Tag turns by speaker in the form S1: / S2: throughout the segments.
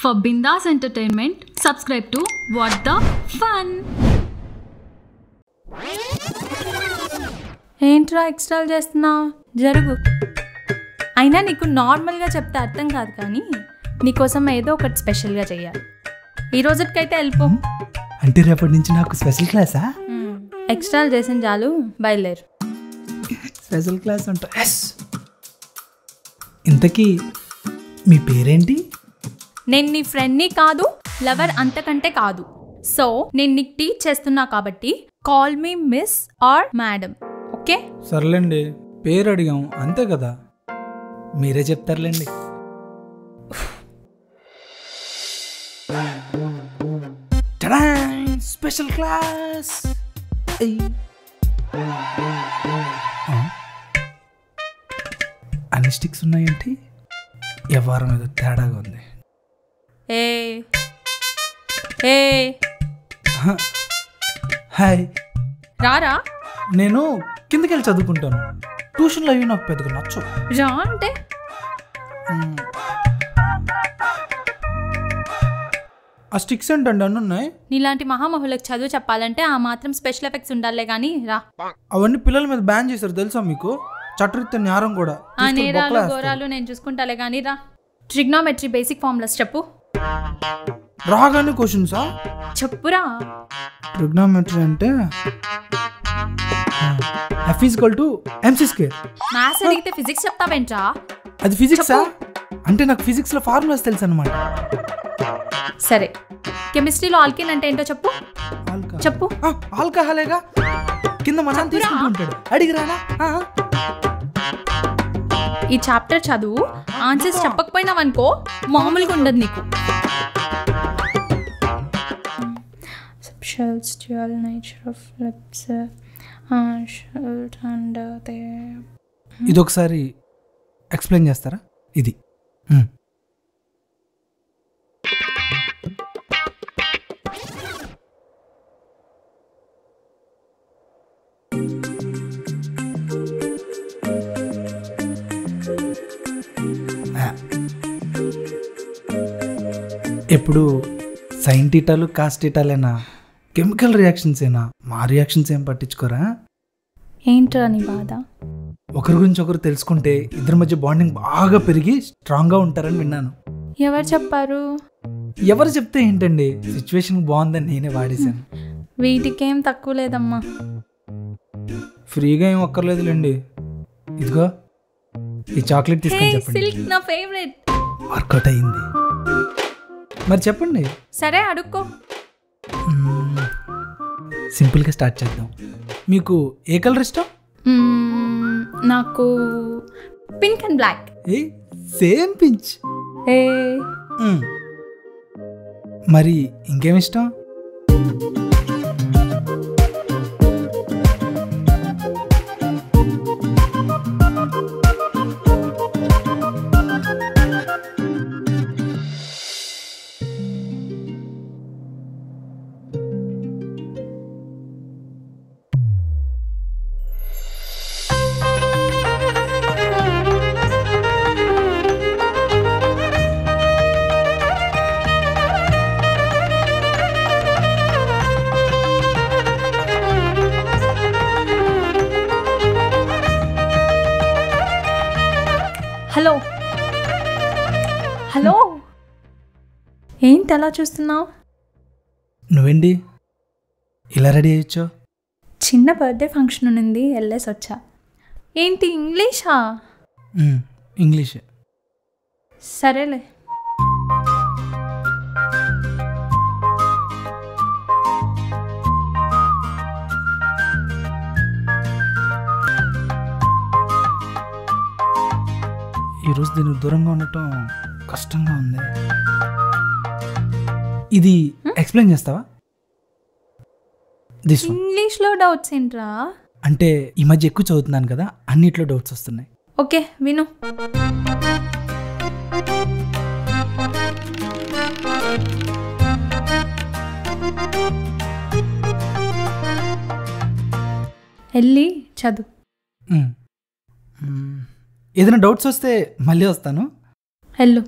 S1: For Bindas Entertainment, subscribe to What the Fun.
S2: ఏంట్రా ఎక్స్ట్రాలు చేస్తున్నావు? జరుగు. అయినా నీకు నార్మల్గా చెప్తే అర్థం కాదు, కానీ నీకోసం ఏదో ఒకటి స్పెషల్గా చెయ్యాలి. ఈ రోజుకైతే వెళ్ళిపో.
S3: అంటే రేపటి నుంచి నాకు స్పెషల్ క్లాసా?
S2: ఎక్స్ట్రాలు చేసిన చాలు, బయలుదేరు.
S3: స్పెషల్ క్లాస్ ఉంటా. ఎస్. ఇంతకీ మీ పేరేంటి?
S2: నేను నీ ఫ్రెండ్ని కాదు, లవర్ అంతకంటే కాదు. సో నేను నీకు టీచ్ చేస్తున్నా కాబట్టి call me miss or madam, okay?
S3: సర్లేండి, పేరు అడిగాం అంతే కదా, మీరే చెప్తారులేండి. Special class. అన్ని స్టిక్స్ ఉన్నాయేంటి? వ్యవహారం ఏదో తేడాగా ఉంది. హాయ్.
S2: రారా.
S3: నేను కిందకి వెళ్ళి చదువుకుంటాను. ట్యూషన్లో అవి నాకు పెద్దగా నచ్చు.
S2: రా అంటే
S3: ఆ స్టిక్స్ ఏంటండి అన్నీ ఉన్నాయి?
S2: నీలాంటి మహామహులకు చదువు చెప్పాలంటే ఆ మాత్రం స్పెషల్ ఎఫెక్ట్స్ ఉండాలే గానీ రా.
S3: అవన్నీ పిల్లల మీద బ్యాన్ చేశారు తెలుసా మీకు? చట్టరీత్యా నేరం కూడా.
S2: ఆ నేరాలు ఘోరాలు నేను చూసుకుంటాలే గానీ రా. ట్రిగ్నోమెట్రీ బేసిక్ ఫార్ములాస్ చెప్పు.
S3: రాగానే క్వశ్చన్సా?
S2: చెప్పురా.
S3: ట్రిగ్నోమెట్రీ అంటే F = mc².
S2: మ్యాథ్స్ అడిగితే ఫిజిక్స్ చెప్తావేంట్రా?
S3: అది ఫిజిక్సా? అంటే నాకు ఫిజిక్స్లో ఫార్ములాస్ తెలుసు అనమాట.
S2: సరే, కెమిస్ట్రీలో ఆల్కిన్ అంటే ఏంటో చెప్పు. చెప్పు.
S3: ఆల్కహాలేగా. కింద మనం తీసుకుంటూ ఉంటాడు, అడిగిరానా?
S2: ఈ చాప్టర్ చదువు, ఆన్సర్స్ చెప్పకపోయినావనుకో మామూలుగా ఉండదు నీకు.
S3: ఇది ఒకసారి ఎక్స్ప్లెయిన్ చేస్తారా? ఇది ఎప్పుడు సైన్ టీటాలు కాస్ టీటాలేనా? కెమికల్ రియాక్షన్స్ ఏనా? మా రియాక్షన్స్ ఏం పట్టించుకోరా?
S2: ఏంట్రా నీ బాధ?
S3: ఒకరి గురించి ఒకరు తెలుసుకుంటే ఇద్దరి మధ్య బాండింగ్ బాగా పెరిగి స్ట్రాంగ్గా ఉంటారని విన్నాను.
S2: ఎవరు చెప్పారు?
S3: ఎవరు చెప్తే ఏంటండి, సిచ్యువేషన్ బాగుందని నేనే వాడేశాను.
S2: వీటికేం తక్కువ లేదమ్మా.
S3: ఫ్రీగా ఏం ఒక్కర్లేదులేండి. ఇదిగో ఈ చాక్లెట్ తీసుకొని చెప్పండి.
S2: సిల్క్ నా ఫేవరెట్.
S3: వర్కౌట్ అయింది. మరి చెప్పండి.
S2: సరే అడుక్కో.
S3: సింపుల్గా స్టార్ట్ చేద్దాం. మీకు ఏ కలర్ ఇష్టం?
S2: నాకు pink and black.
S3: Same pinch. మరి ఇంకేమి ఇష్టం?
S2: హలో హలో, ఏంటి అలా చూస్తున్నావు?
S3: నువ్వేంటి ఇలా రెడీ అయ్యొచ్చు?
S2: చిన్న బర్త్డే ఫంక్షన్ ఉంది, వెళ్ళేసి వచ్చా. ఏంటి ఇంగ్లీషా?
S3: ఇంగ్లీషే.
S2: సరేలే.
S3: ఈరోజు దీనికి దూరంగా ఉండటం కష్టంగా ఉంది. ఇది ఎక్స్ప్లెయిన్ చేస్తావా?
S2: ఇంగ్లీష్లో డౌట్స్ ఏంట్రా?
S3: అంటే ఈ మధ్య ఎక్కువ చదువుతున్నాను కదా, అన్నిట్లో డౌట్స్ వస్తున్నాయి.
S2: ఓకే విను. వెళ్ళి చదువు.
S3: ఏదైనా డౌట్స్ వస్తే మళ్ళీ వస్తాను.
S2: హలో.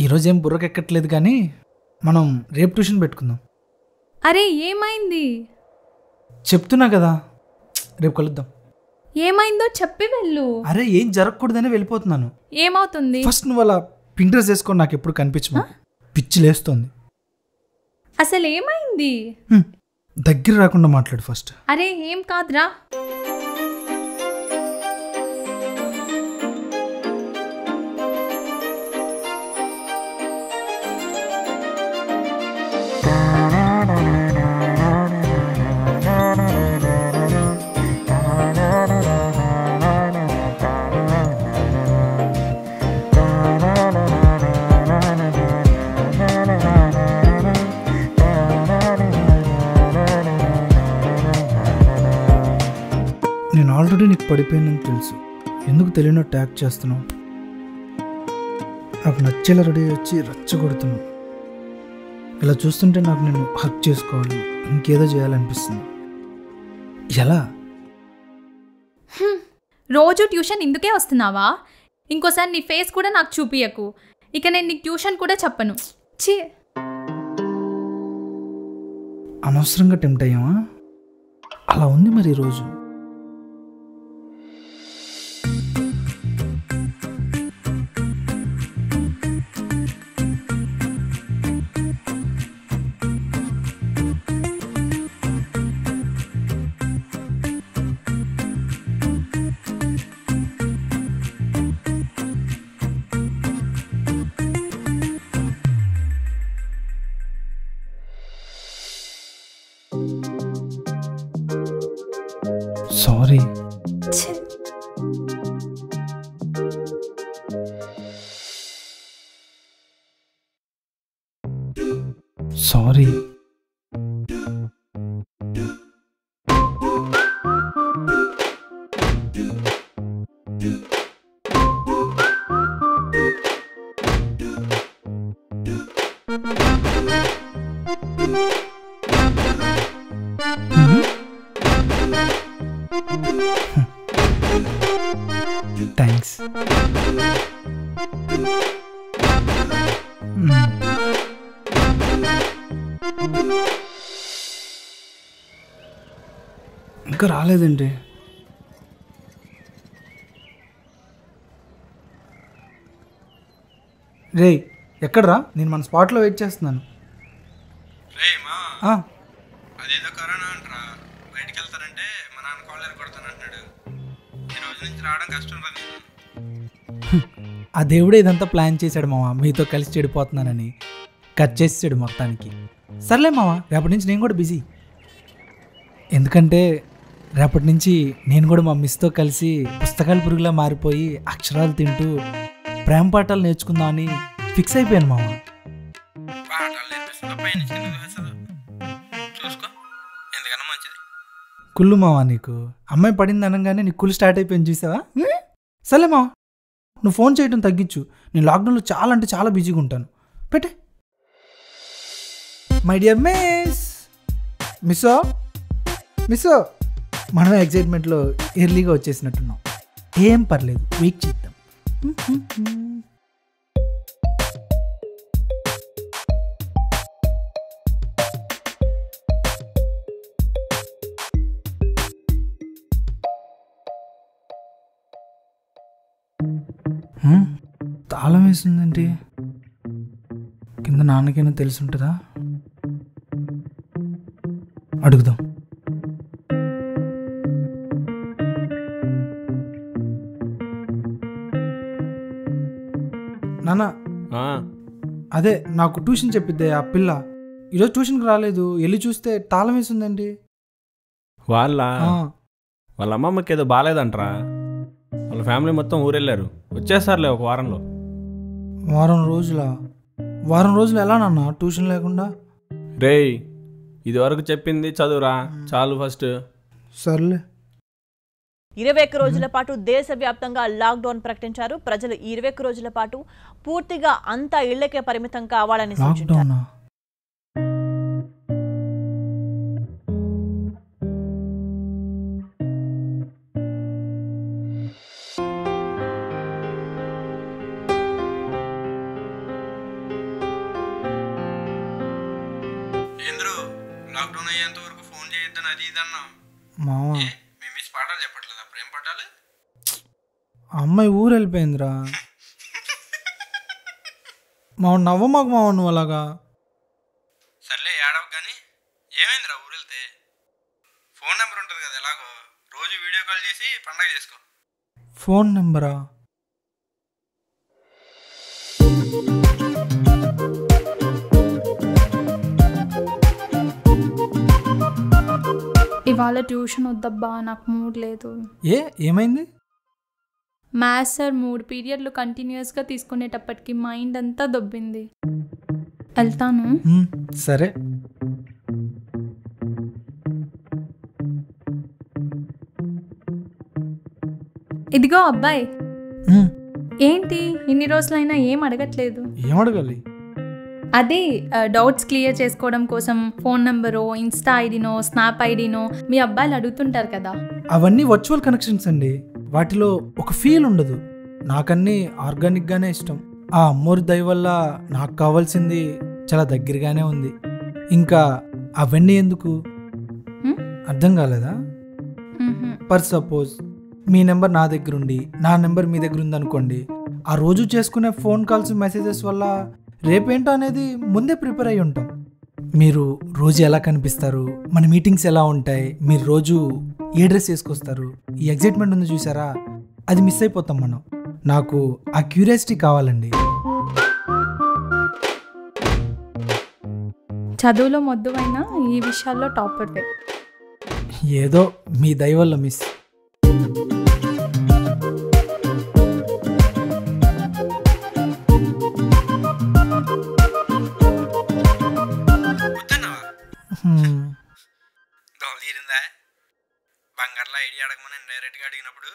S3: ఈరోజు ఏం బుర్రకెక్కట్లేదు కానీ మనం రేపు ట్యూషన్ పెట్టుకుందాం.
S2: అరే ఏమైంది?
S3: చెప్తున్నా కదా, రేపు కలుద్దాం.
S2: ఏమైందో చెప్పి వెళ్ళు.
S3: అరే ఏం జరగకూడదని వెళ్ళిపోతున్నాను.
S2: ఏమవుతుంది?
S3: ఫస్ట్ నువ్వు అలా పింక్ డ్రెస్ వేసుకొని నాకు ఎప్పుడు కనిపించమా, పిచ్చి లేస్తోంది.
S2: అసలు ఏమైంది?
S3: దగ్గర రాకుండా మాట్లాడు ఫస్ట్.
S2: అరే ఏం కాదురా.
S3: నేను ఆల్రెడీ నీకు పడిపోయిందని తెలుసు, ఎందుకు తెలియనట్టు యాక్ట్ చేస్తున్నావు? నాకు నచ్చేలా రెడీ వచ్చి రచ్చగొడుతున్నావు. ఇలా చూస్తుంటే నాకు నేను హక్ చేసుకోవాలి, ఇంకేదో చేయాలనిపిస్తుంది. ఎలా?
S2: రోజు ట్యూషన్ ఇందుకే వస్తున్నావా? ఇంకోసారి నీ ఫేస్ కూడా నాకు చూపియకు. ఇక నేను నీకు ట్యూషన్ కూడా చెప్పను. ఛీ,
S3: అనవసరంగా టెంప్ట్ అయ్యామా? అలా ఉంది మరి ఈరోజు. సారీ. సారీ. థ్యాంక్స్. ఇంకా రాలేదండి. రే ఎక్కడ్రా? నేను మన స్పాట్లో వెయిట్ చేస్తున్నాను.
S4: అదేదో కరోనా అంటారా, బయటికి వెళ్తానంటే మా నాన్న కాలర్ కొడతానంటున్నాడు. ఈ రోజు నుంచి రావడం కష్టం రా.
S3: ఆ దేవుడే ఇదంతా ప్లాన్ చేశాడు మామ, మీతో కలిసి చెడిపోతున్నానని. కట్ చేసాడు మొత్తానికి. సర్లే మామ, రేపటి నుంచి నేను కూడా బిజీ. ఎందుకంటే రేపటి నుంచి నేను కూడా మా మిస్తో కలిసి పుస్తకాల పురుగులా మారిపోయి అక్షరాలు తింటూ ప్రేమ పాఠాలు నేర్చుకుందామని ఫిక్స్ అయిపోయాను మామ.
S4: పాఠాలు నేర్పిస్తుందా, పైన చూసుకో, ఎందుకన్నా మంచిది.
S3: కుళ్ళు మామ నీకు. అమ్మాయి పడింది అనగానే నీ కుళ్ళు స్టార్ట్ అయిపోయింది చూసావా? సర్లే మామ, నువ్వు ఫోన్ చేయడం తగ్గించు. నేను లాక్డౌన్లో చాలా అంటే చాలా బిజీగా ఉంటాను. పెట్టే. మై డియర్ మిస్సో మనమే ఎగ్జైట్మెంట్లో ఎర్లీగా వచ్చేసినట్టున్నాం. ఏం పర్లేదు, వెయిట్ చేద్దాం. తాళం వేసిందండి. కింద నాన్నకైనా తెలిసి ఉంటుందా? అడుగుదాం. నాన్న, అదే నాకు ట్యూషన్ చెప్పిద్దే ఆ పిల్ల ఈరోజు ట్యూషన్కి రాలేదు. వెళ్ళి చూస్తే తాళం వేసిందండి.
S4: వాళ్ళ అమ్మమ్మకి ఏదో బాగాలేదంటరా. వాళ్ళ ఫ్యామిలీ మొత్తం ఊరెళ్ళారు. వచ్చేసారులే ఒక వారంలో.
S3: వారం రోజులు ఎలా నాన్న ట్యూషన్ లేకుండా?
S4: రేయ్, ఇది వరకు చెప్పింది చదువురా చాలు ఫస్ట్.
S3: సర్లే.
S5: 21 రోజుల పాటు దేశవ్యాప్తంగా లాక్డౌన్ ప్రకటించారు. ప్రజలు 21 రోజుల పాటు పూర్తిగా అంతా ఇళ్లకే పరిమితం కావాలని సూచించారు.
S4: లాక్డౌన్ అయ్యేంత వరకు ఫోన్ చేయొద్దని అది ఇది అన్నావు.
S3: మావా
S4: మీ మిస్ పాఠాలు చెప్పట్లేదు, అప్పుడు ఏం పట్టాలి?
S3: ఆ అమ్మాయి ఊరు వెళ్ళిపోయిందిరా. మావ నవ్వమాకు మావ నువ్వు అలాగా.
S4: సర్లే ఏడవకు కానీ ఏమైందిరా ఊరు వెళ్తే? ఫోన్ నెంబర్ ఉంటుంది కదా, ఎలాగో రోజు వీడియో కాల్ చేసి పండగ చేసుకో.
S3: ఫోన్ నెంబరా?
S2: ఇవాళ ట్యూషన్ వద్దబ్బా, నాకు మూడ్ లేదు.
S3: ఏమైంది?
S2: మ్యాథ్స్ సార్ 3 పీరియడ్లు కంటిన్యూస్గా తీసుకునేటప్పటికి మైండ్ అంతా దొబ్బింది. వెళ్తాను.
S3: సరే.
S2: ఇదిగో అబ్బాయి, ఏంటి ఇన్ని రోజులైనా ఏం అడగట్లేదు?
S3: ఏం అడగాలి?
S2: అదే డౌట్స్ క్లియర్ చేసుకోవడం కోసం ఫోన్ నెంబరో, ఇన్స్టా ఐడినో, స్నాప్ ఐడినో మీ అబ్బాయిలు అడుగుతుంటారు కదా.
S3: అవన్నీ వర్చువల్ కనెక్షన్స్ అండి, వాటిలో ఒక ఫీల్ ఉండదు. నాకన్నీ ఆర్గానిక్గానే ఇష్టం. ఆ అమ్మోరి దయ వల్ల నాకు కావాల్సింది చాలా దగ్గరగానే ఉంది. ఇంకా అవన్నీ ఎందుకు? అర్థం కాలేదా? పర్ సపోజ్ మీ నెంబర్ నా దగ్గర ఉండి నా నెంబర్ మీ దగ్గర ఉందనుకోండి, ఆ రోజు చేసుకునే ఫోన్ కాల్స్, మెసేజెస్ వల్ల రేపేంటో అనేది ముందే ప్రిపేర్ అయి ఉంటాం. మీరు రోజు ఎలా కనిపిస్తారు, మన మీటింగ్స్ ఎలా ఉంటాయి, మీరు రోజు ఏ డ్రెస్ వేసుకొస్తారు, ఈ ఎగ్జైట్మెంట్ ఉంది చూసారా, అది మిస్ అయిపోతాం మనం. నాకు ఆ క్యూరియాసిటీ కావాలండి.
S2: చదువులో మొద్దువైనా ఈ విషయాల్లో టాపర్వే.
S3: ఏదో మీ దయ వల్ల మిస్.
S4: తీరిందా? బంగారులో ఐడియా అడగమని డైరెక్ట్గా అడిగినప్పుడు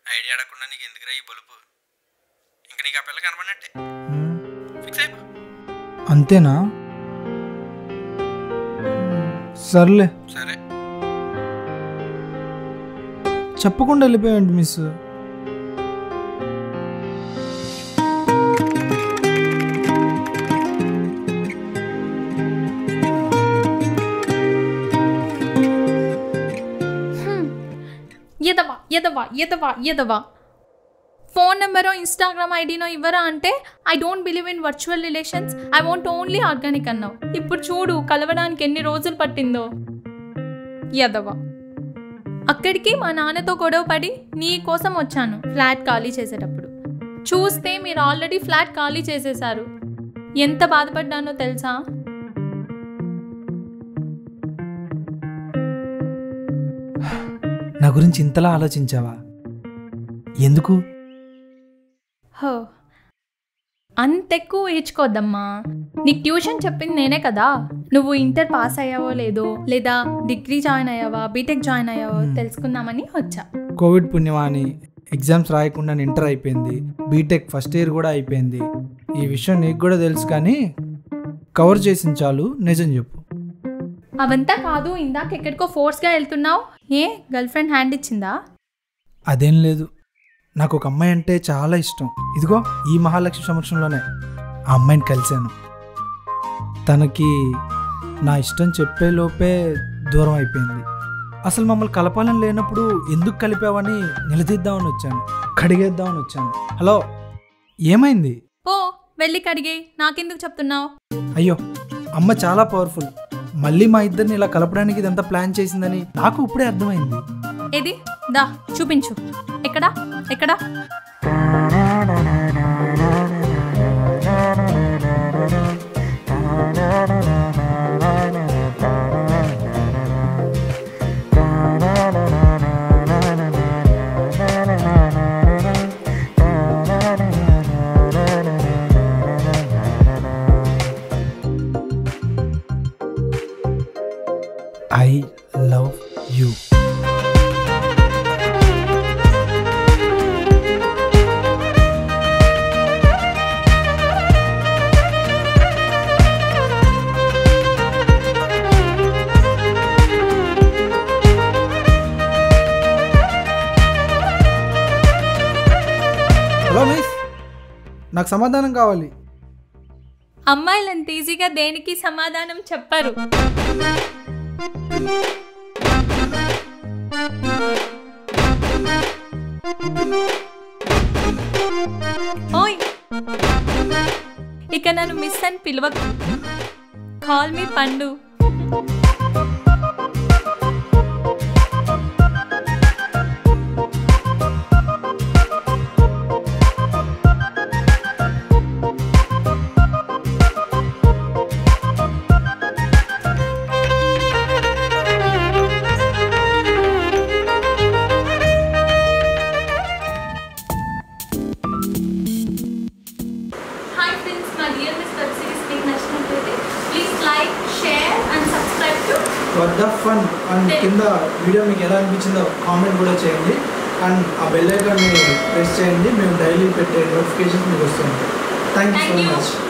S4: ఐడియా అడగకుండా నీకు ఎందుకురా ఈ బలుపు? ఇంక నీకు ఆ పిల్ల కనబడినట్టే, ఫిక్స్ అయిపో.
S3: అంతేనా? సర్లే.
S4: సరే.
S3: చెప్పకుండా వెళ్ళిపోయాడు మిస్.
S2: ఎదవా ఫోన్ నెంబరో, ఇన్స్టాగ్రామ్ ఐడినో ఇవ్వరా అంటే I don't believe in virtual relations, I want only organic అన్నావు. ఇప్పుడు చూడు కలవడానికి ఎన్ని రోజులు పట్టిందో. ఎదవా. అక్కడికి మా నాన్నతో గొడవ పడి నీ కోసం వచ్చాను ఫ్లాట్ ఖాళీ చేసేటప్పుడు. చూస్తే మీరు ఆల్రెడీ ఫ్లాట్ ఖాళీ చేసేశారు. ఎంత బాధపడ్డానో తెలుసా?
S3: నా గురించి ఇంతలా ఆలోచించావా? ఎందుకు?
S2: హో, అంతెక్కువ ఊహించుకోద్దమ్మా. నీకు ట్యూషన్ చెప్పింది నేనే కదా. నువ్వు ఇంటర్ పాస్ అయ్యావో లేదో, లేదా డిగ్రీ జాయిన్ అయ్యావా, బీటెక్ జాయిన్ అయ్యావో తెలుసుకుందామని వచ్చా.
S3: కోవిడ్ పుణ్యమా అని ఎగ్జామ్స్ రాయకుండా ఇంటర్ అయిపోయింది, బీటెక్ ఫస్ట్ ఇయర్ కూడా అయిపోయింది. ఈ విషయం నీకు కూడా తెలుసు, కానీ కవర్ చేసిన చాలు. నిజం చెప్పు.
S2: అవంతా కాదు, ఇందాక ఎక్కడికో ఫోర్స్గా వెళ్తున్నావు. ఏ గర్ల్ ఫ్రెండ్ హ్యాండ్ ఇచ్చిందా?
S3: అదేం లేదు. నాకు ఒక అమ్మాయి అంటే చాలా ఇష్టం. ఇదిగో ఈ మహాలక్ష్మి సమక్షంలోనే ఆ అమ్మాయిని కలిశాను. తనకి నా ఇష్టం చెప్పే లోపే దూరం అయిపోయింది. అసలు మమ్మల్ని కలపాలని లేనప్పుడు ఎందుకు కలిపావని నిలదీద్దామని వచ్చాను, కడిగేద్దామని వచ్చాను. హలో, ఏమైంది?
S2: ఓ వెళ్ళి కడిగే, నాకెందుకు చెప్తున్నావు?
S3: అయ్యో, అమ్మ చాలా పవర్ఫుల్. మళ్ళీ మా ఇద్దరిని ఇలా కలపడానికి ఇదంతా ప్లాన్ చేసిందని నాకు ఇప్పుడే అర్థమైంది.
S2: ఏది దా చూపించు. ఎక్కడా ఎక్కడా?
S3: I love you. Hello miss, నాకు సమాధానం కావాలి.
S2: అమ్మాయిలు అంత ఈజీగా దేనికి సమాధానం చెప్పరు. ఓయ్, ఇక నన్ను మిస్ అని పిలవకు. కాల్ మీ పండు.
S3: వాట్ ద ఫన్ అండ్ కింద వీడియో మీకు ఎలా అనిపించిందో కామెంట్ కూడా చేయండి. అండ్ ఆ బెల్ ఐకాన్ని ప్రెస్ చేయండి. మేము డైలీ పెట్టే నోటిఫికేషన్స్ మీకు వస్తుంది. Thank you so much.